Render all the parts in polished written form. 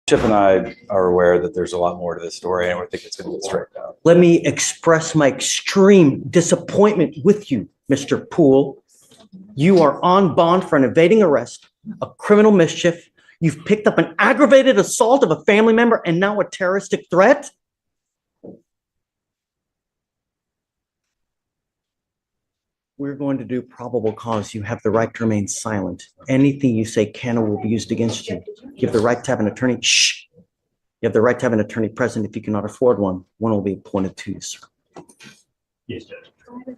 Chip and I are aware that there's a lot more to this story, and we think it's going to get straightened out. Let me express my extreme disappointment with you, Mr. Poole. You are on bond for an evading arrest, a criminal mischief. You've picked up an aggravated assault of a family member and now a terroristic threat. We're going to do probable cause. You have the right to remain silent. Anything you say can or will be used against you. You have the right to have an attorney. Shh. You have the right to have an attorney present. If you cannot afford one, one will be appointed to you, sir. Yes, Judge.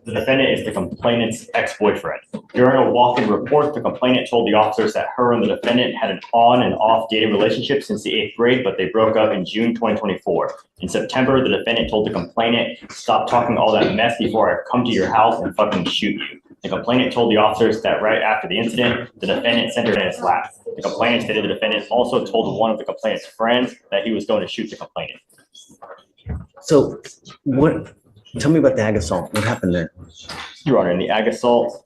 The defendant is the complainant's ex-boyfriend. During a walk-in report, the complainant told the officers that her and the defendant had an on and off dating relationship since the 8th grade, but they broke up in June 2024. In September, the defendant told the complainant, "Stop talking all that mess before I come to your house and fucking shoot you." The complainant told the officers that right after the incident, the defendant sent her in his lap. The complainant stated the defendant also told one of the complainant's friends that he was going to shoot the complainant. So what? Tell me about the ag assault. What happened there? Your Honor, in the ag assault,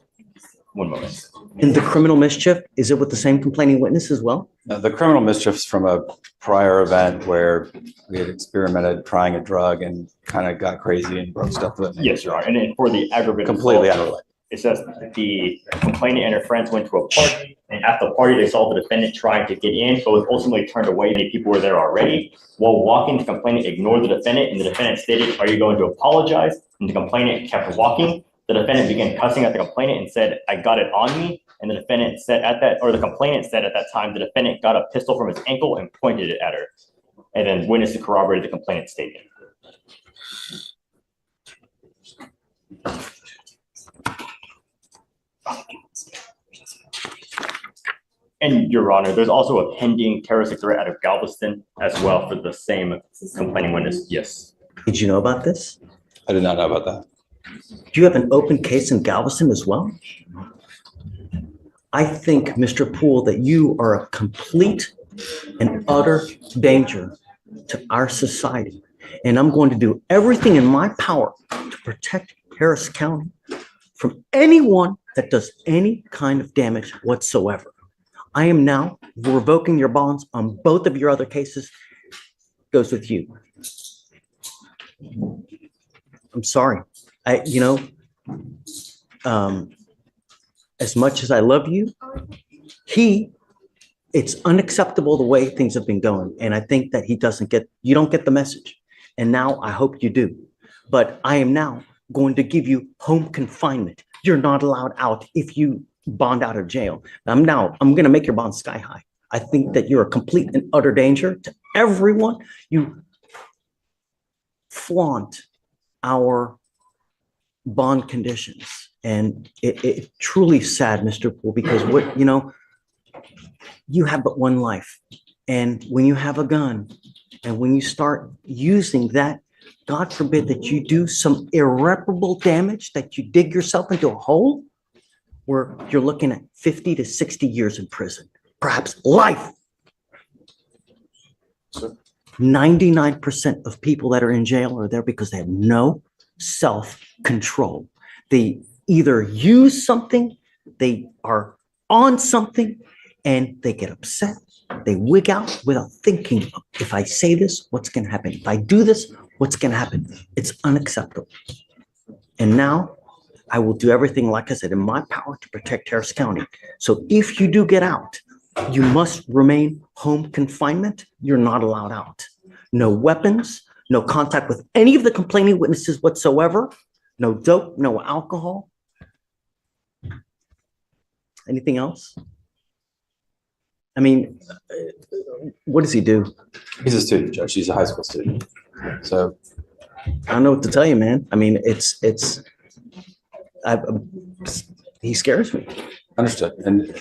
one moment. In the criminal mischief, is it with the same complaining witness as well? The criminal mischief's from a prior event where we had experimented trying a drug and kind of got crazy and broke stuff with it. Yes, Your Honor. And then for the aggravated Completely assault, unrelated. it says the complainant and her friends went to a party, and at the party, they saw the defendant trying to get in, but was ultimately turned away. Many people were there already. While walking, the complainant ignored the defendant, and the defendant stated, "Are you going to apologize?" And the complainant kept walking. The defendant began cussing at the complainant and said, "I got it on me." And the defendant said the complainant said at that time, the defendant got a pistol from his ankle and pointed it at her. And then witnesses corroborated the complainant's statement. And Your Honor, there's also a pending terroristic threat out of Galveston as well for the same complaining witness. Yes. Did you know about this? I did not know about that. Do you have an open case in Galveston as well? I think, Mr. Poole, that you are a complete and utter danger to our society. And I'm going to do everything in my power to protect Harris County from anyone that does any kind of damage whatsoever. I am now revoking your bonds on both of your other cases. Goes with you. I'm sorry. As much as I love you, it's unacceptable the way things have been going. And I think that you don't get the message. And now I hope you do. But I am now going to give you home confinement. You're not allowed out if you bond out of jail. I'm going to make your bond sky high. I think that you're a complete and utter danger to everyone. You flaunt our bond conditions. And it's truly sad, Mr. Poole, because you have but one life. And when you have a gun and when you start using that, God forbid that you do some irreparable damage, that you dig yourself into a hole where you're looking at 50 to 60 years in prison, perhaps life. 99% of people that are in jail are there because they have no self-control. They either use something, they are on something, and they get upset. They wig out without thinking, if I say this, what's going to happen? If I do this, what's going to happen? It's unacceptable. And now I will do everything, like I said, in my power to protect Harris County. So if you do get out, you must remain home confinement. You're not allowed out. No weapons, no contact with any of the complaining witnesses whatsoever. No dope, no alcohol. Anything else? I mean, what does he do? He's a student, Judge. He's a high school student. So I don't know what to tell you, man. I mean, he scares me. Understood. And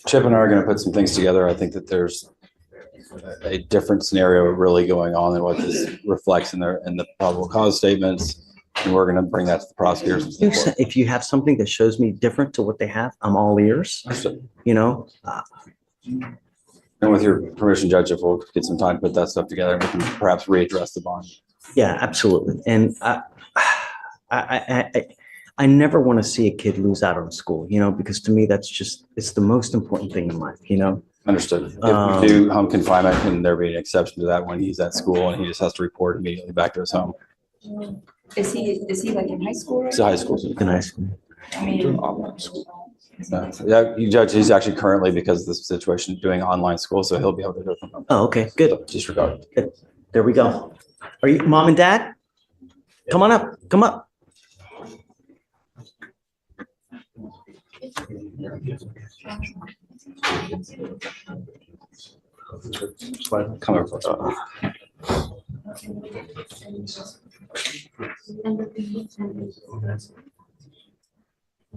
Chip and I are going to put some things together. I think that there's a different scenario really going on than what this reflects in the probable cause statements. And we're going to bring that to the prosecutors. If you have something that shows me different to what they have, I'm all ears. Understood. And with your permission, Judge, if we'll get some time to put that stuff together, we can perhaps readdress the bond. Yeah, absolutely. And I never want to see a kid lose out on school, because to me, it's the most important thing in life, Understood. If we do home confinement, can there be an exception to that when he's at school and he just has to report immediately back to his home? Is he like in high school? It's a high school student. In high school. I mean, Yeah, Judge, he's actually currently, because of this situation, doing online school, so he'll be able to do it from home. Oh, okay, good. So disregard. There we go. Are you, mom and dad? Come on up, come up. Come over close.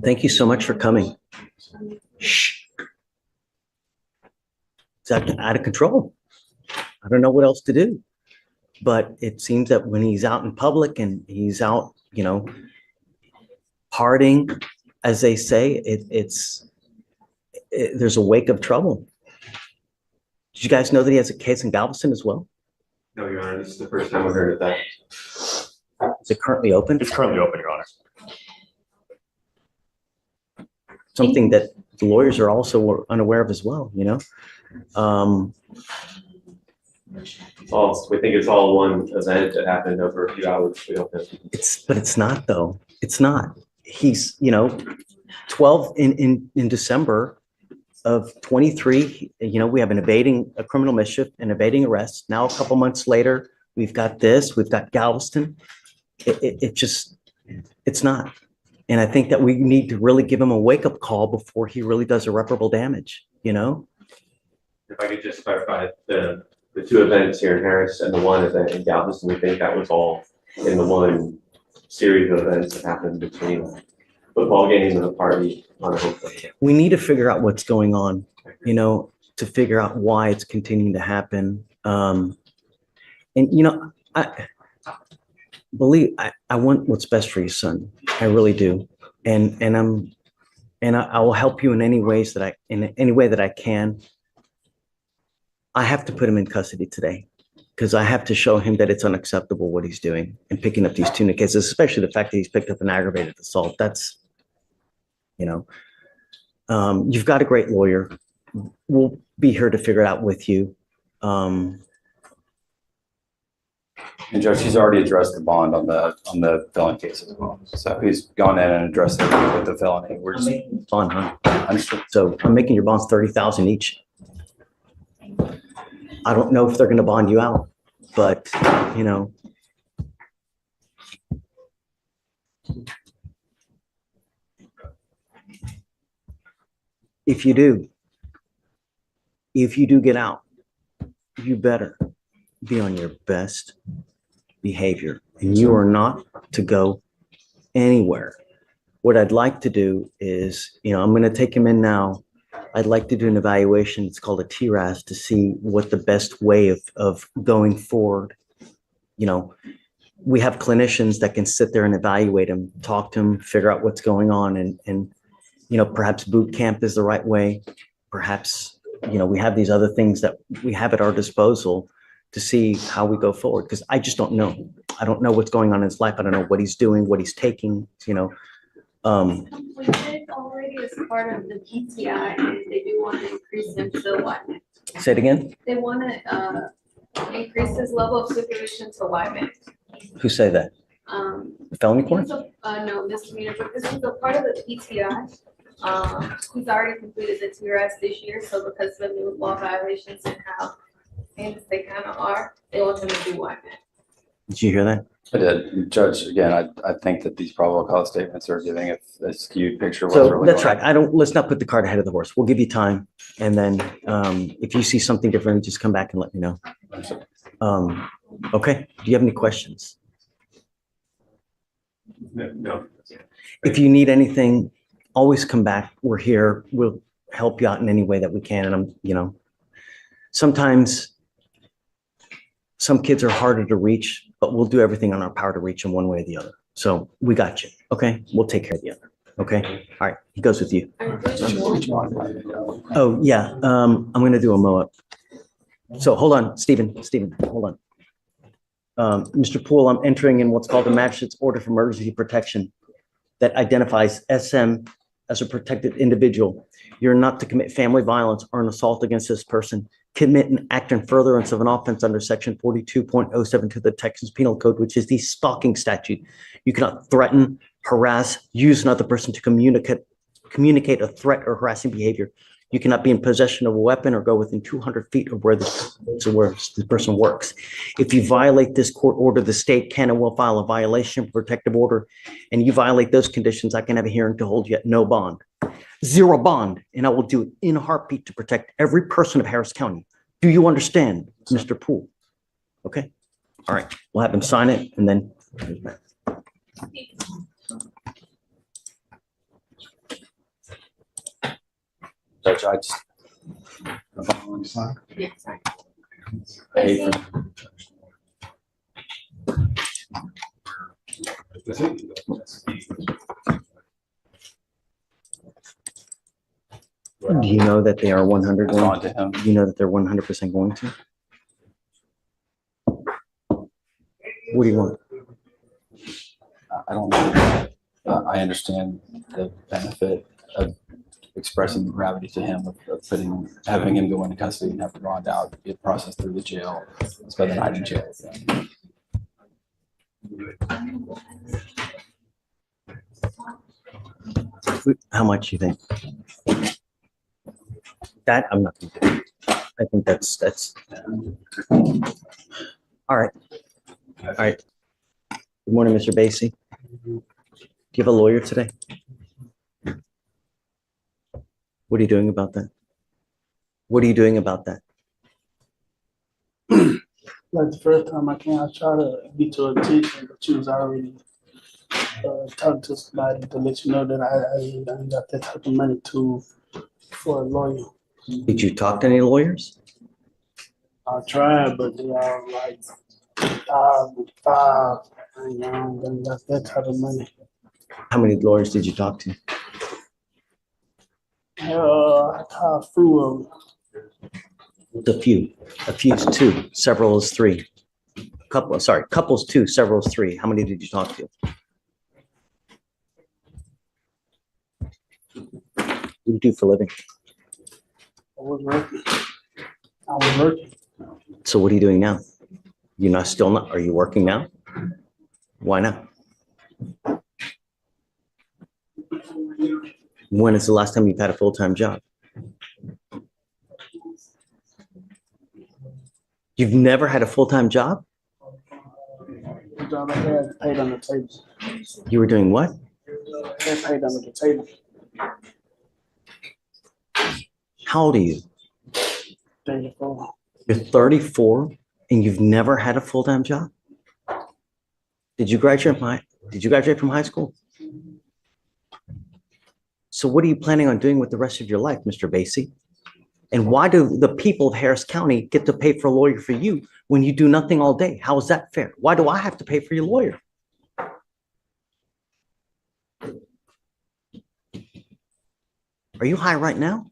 Thank you so much for coming. Shh. It's out of control. I don't know what else to do. But it seems that when he's out in public and he's out, you know, partying, as they say, there's a wake of trouble. Did you guys know that he has a case in Galveston as well? No, Your Honor, this is the first time I've heard of that. Is it currently open? It's currently open, Your Honor. Something that the lawyers are also unaware of as well, you know? We think it's all one event that happened over a few hours. We don't know. But it's not though. It's not. He's, you know, 12 in December of 23, you know, we have a criminal mischief and evading arrest. Now, a couple months later, we've got Galveston. It's not. And I think that we need to really give him a wake-up call before he really does irreparable damage, you know? If I could just clarify, the two events here in Harris and the one event in Galveston, we think that was all in the one series of events that happened between football games and a party on a hotel. We need to figure out what's going on, you know, to figure out why it's continuing to happen. And, you know, I want what's best for your son. I really do. And I will help you in any way that I can. I have to put him in custody today because I have to show him that it's unacceptable what he's doing and picking up these tuna cases, especially the fact that he's picked up an aggravated assault. That's, you know, you've got a great lawyer. We'll be here to figure it out with you. And Judge, he's already addressed the bond on the felony case as well. So he's gone in and addressed it with the felony. We're just Bond, huh? understood. So I'm making your bonds 30,000 each. I don't know if they're going to bond you out, but you know. If you do get out, you better be on your best behavior, and you are not to go anywhere. What I'd like to do is, you know, I'm going to take him in now. I'd like to do an evaluation. It's called a TRAS to see what the best way of going forward. You know, we have clinicians that can sit there and evaluate him, talk to him, figure out what's going on, and you know, perhaps boot camp is the right way. Perhaps, you know, we have these other things that we have at our disposal to see how we go forward. Because I just don't know. I don't know what's going on in his life. I don't know what he's doing, what he's taking, you know. We did already as part of the PTI, and they do want to increase him to what? Say it again. They want to increase his level of supervision to YMAX. Who say that? The felony court? No, misdemeanor, but this is a part of the PTI. He's already completed the TRS this year, so because of the new law violations and how famous they kind of are, they want him to do YMAX. Did you hear that? I did. Judge, again, I think that these probable cause statements are giving a skewed picture of what's So really that's going right. Let's not put the cart ahead of the horse. We'll give you time. And then if you see something different, just come back and let me know. Okay. Do you have any questions? No. If you need anything, always come back. We're here. We'll help you out in any way that we can. And you know, sometimes some kids are harder to reach, but we'll do everything on our power to reach them one way or the other. So we got you. Okay. We'll take care of the other. Okay. All right. He goes with you. Oh yeah. I'm going to do a mow up. So hold on, Stephen, hold on. Mr. Poole, I'm entering in what's called the magistrate's order for emergency protection that identifies SM as a protected individual. You're not to commit family violence or an assault against this person, commit an act in furtherance of an offense under section 42.072 of the Texas Penal Code, which is the stalking statute. You cannot threaten, harass, use another person to communicate a threat or harassing behavior. You cannot be in possession of a weapon or go within 200 feet of where this person works. If you violate this court order, the state can and will file a violation protective order, and you violate those conditions, I can have a hearing to hold you at no bond. Zero bond, and I will do it in a heartbeat to protect every person of Harris County. Do you understand, Mr. Poole? Okay, all right, we'll have him sign it, and then. Judge, I just. Yeah, sorry. I hate Do you know that they are 100 for going? on to him. Do you know that they're 100% going to? What do you want? I don't know. I understand the benefit of expressing the gravity to him of having him go into custody and have to bond out, get processed through the jail, spend the night in jail. How much you think? That I'm not gonna do. I think that's all right. All right. Good morning, Mr. Basie. Do you have a lawyer today? What are you doing about that? What are you doing about that? Like the first time I came, I tried to get your attention, but you was already talking to somebody to let you know that I ain't got that type of money for a lawyer. Did you talk to any lawyers? I tried, but they all like five. I ain't got that type of money. How many lawyers did you talk to? I called a few of them. A few. A few is two. Several is three. Couples two. Several is three. How many did you talk to? What do you do for a living? I was working. So what are you doing now? You're not still not, are you working now? Why not? When is the last time you've had a full-time job? You've never had a full-time job? The job I had paid on the table. You were doing what? They paid under the table. How old are you? 34. You're 34 and you've never had a full-time job? Did you graduate from high school? So what are you planning on doing with the rest of your life, Mr. Basie? And why do the people of Harris County get to pay for a lawyer for you when you do nothing all day? How is that fair? Why do I have to pay for your lawyer? Are you high right now?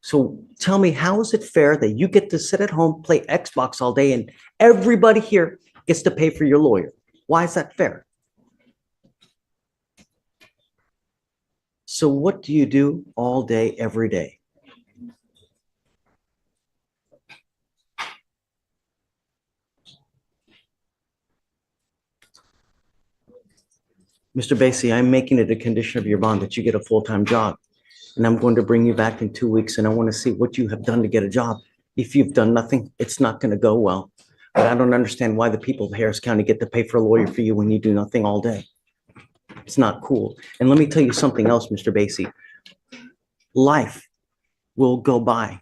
So tell me, how is it fair that you get to sit at home, play Xbox all day, and everybody here gets to pay for your lawyer? Why is that fair? So what do you do all day, every day? Mr. Basie, I'm making it a condition of your bond that you get a full-time job. And I'm going to bring you back in 2 weeks, and I want to see what you have done to get a job. If you've done nothing, it's not going to go well. But I don't understand why the people of Harris County get to pay for a lawyer for you when you do nothing all day. It's not cool. And let me tell you something else, Mr. Basie. Life will go by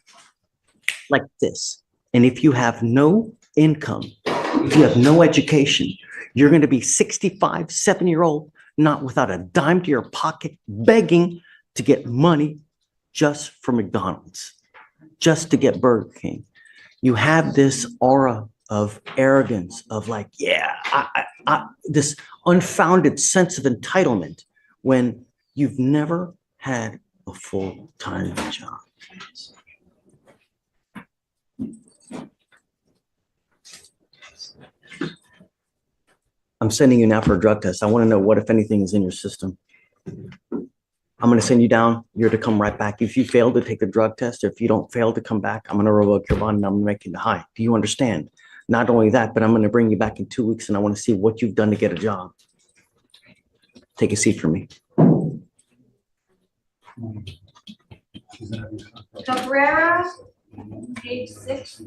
like this. And if you have no income, if you have no education, you're going to be 65, 7-year-old, not without a dime to your pocket, begging to get money just for McDonald's, just to get Burger King. You have this aura of arrogance, of like, yeah, this unfounded sense of entitlement when you've never had a full-time job. I'm sending you now for a drug test. I want to know what, if anything, is in your system. I'm going to send you down. You're to come right back. If you fail to take the drug test, or if you don't fail to come back, I'm going to revoke your bond and I'm going to make you high. Do you understand? Not only that, but I'm going to bring you back in 2 weeks and I want to see what you've done to get a job. Take a seat for me. Cabrera, page 6.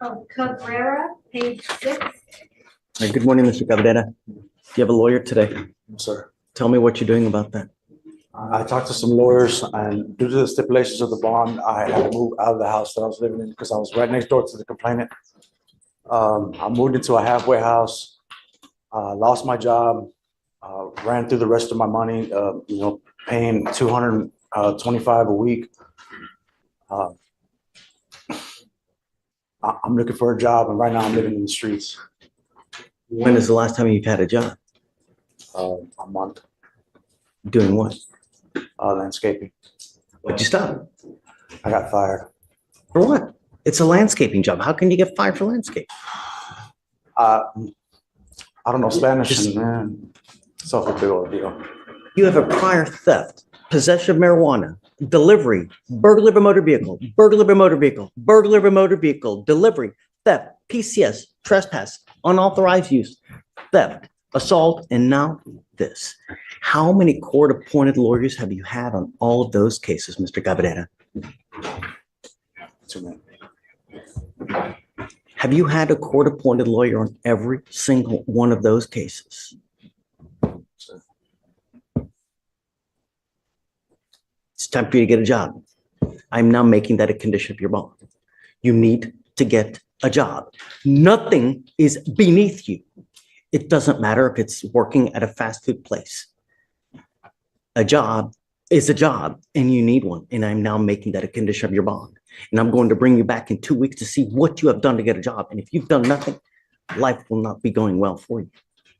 Oh, Cabrera, page 6. Good morning, Mr. Cabrera. Do you have a lawyer today? Sir, Tell me what you're doing about that. I talked to some lawyers, and due to the stipulations of the bond, I had to move out of the house that I was living in because I was right next door to the complainant. I moved into a halfway house, lost my job, ran through the rest of my money, paying $225 a week. I'm looking for a job, and right now I'm living in the streets. When is the last time you've had a job? A month, Doing what? landscaping. What'd you stop? I got fired. For what? It's a landscaping job. How can you get fired for landscape? I don't know Spanish, and man, it's a big old deal. You have a prior theft, possession of marijuana, delivery, burglary of a motor vehicle, burglary of a motor vehicle, burglary of a motor vehicle, delivery, theft, PCS, trespass, unauthorized use, theft, assault, and now this. How many court-appointed lawyers have you had on all of those cases, Mr. Cabrera? Too many. Have you had a court-appointed lawyer on every single one of those cases? It's time for you to get a job. I'm now making that a condition of your bond. You need to get a job. Nothing is beneath you. It doesn't matter if it's working at a fast food place. A job is a job and you need one. And I'm now making that a condition of your bond. And I'm going to bring you back in 2 weeks to see what you have done to get a job. And if you've done nothing, life will not be going well for you.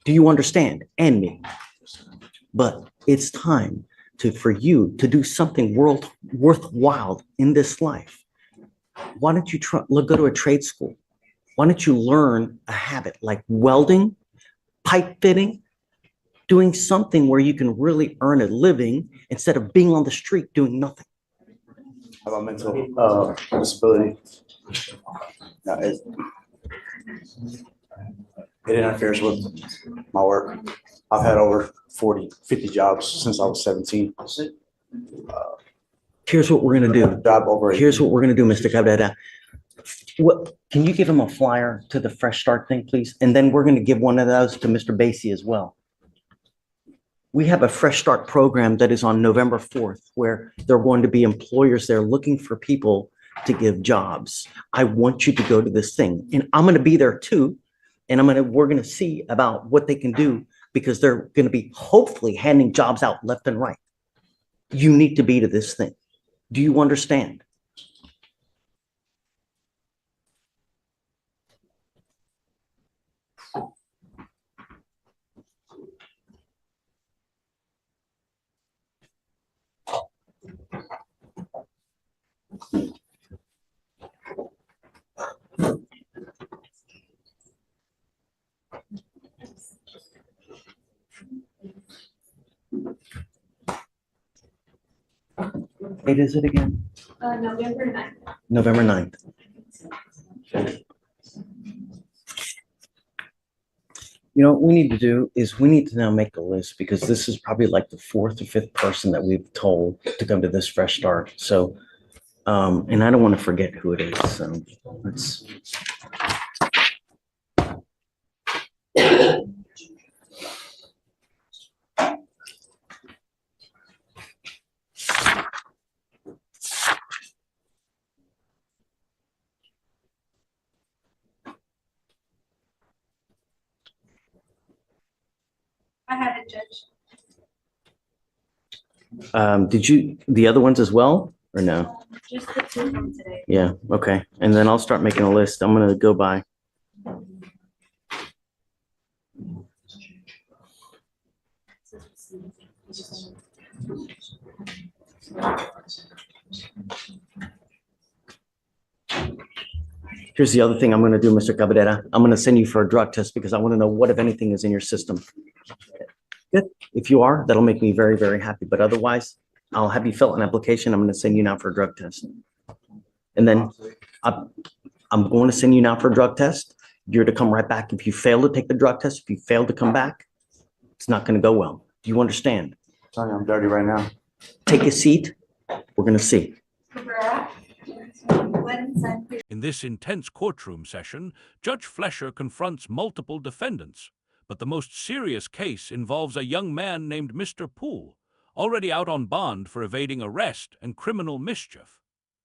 Do you understand? And me. But it's time for you to do something worthwhile in this life. Why don't you go to a trade school? Why don't you learn a habit like welding, pipe fitting, doing something where you can really earn a living instead of being on the street doing nothing? I have a mental disability. It interferes with my work. I've had over 40, 50 jobs since I was 17. Here's what we're going to do. Job over. Here's what we're going to do, Mr. Cabrera. Can you give him a flyer to the Fresh Start thing, please? And then we're going to give one of those to Mr. Basie as well. We have a Fresh Start program that is on November 4th, where there are going to be employers there looking for people to give jobs. I want you to go to this thing, and I'm going to be there too. And we're going to see about what they can do, because they're going to be hopefully handing jobs out left and right. You need to be to this thing. Do you understand? What date is it again? November 9th. November 9th. You know, what we need to do is we need to now make a list, because this is probably like the 4th or 5th person that we've told to come to this Fresh Start. So, and I don't want to forget who it is. So let's. I had a judge. Did you, the other ones as well, or no? Just the 2 from today. Yeah, okay. And then I'll start making a list. I'm gonna go by. Here's the other thing I'm gonna do, Mr. Cabrera. I'm gonna send you for a drug test because I want to know what, if anything, is in your system. Good. If you are, that'll make me very, very happy. But otherwise, I'll have you fill out an application. I'm gonna send you now for a drug test. And then I'm going to send you now for a drug test. You're to come right back. If you fail to take the drug test, if you fail to come back, it's not gonna go well. Do you understand? Sorry, I'm dirty right now. Take a seat. We're gonna see. In this intense courtroom session, Judge Fleischer confronts multiple defendants, but the most serious case involves a young man named Mr. Poole, already out on bond for evading arrest and criminal mischief,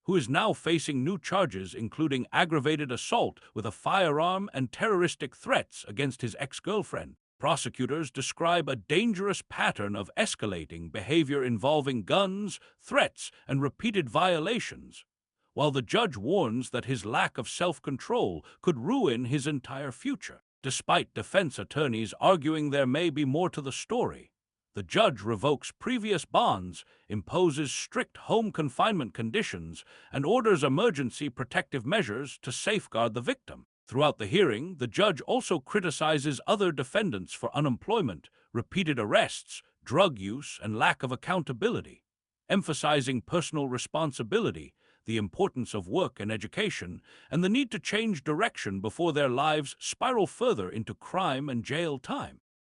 who is now facing new charges including aggravated assault with a firearm and terroristic threats against his ex-girlfriend. Prosecutors describe a dangerous pattern of escalating behavior involving guns, threats, and repeated violations, while the judge warns that his lack of self-control could ruin his entire future. Despite defense attorneys arguing there may be more to the story, the judge revokes previous bonds, imposes strict home confinement conditions, and orders emergency protective measures to safeguard the victim. Throughout the hearing, the judge also criticizes other defendants for unemployment, repeated arrests, drug use, and lack of accountability, emphasizing personal responsibility, the importance of work and education, and the need to change direction before their lives spiral further into crime and jail time.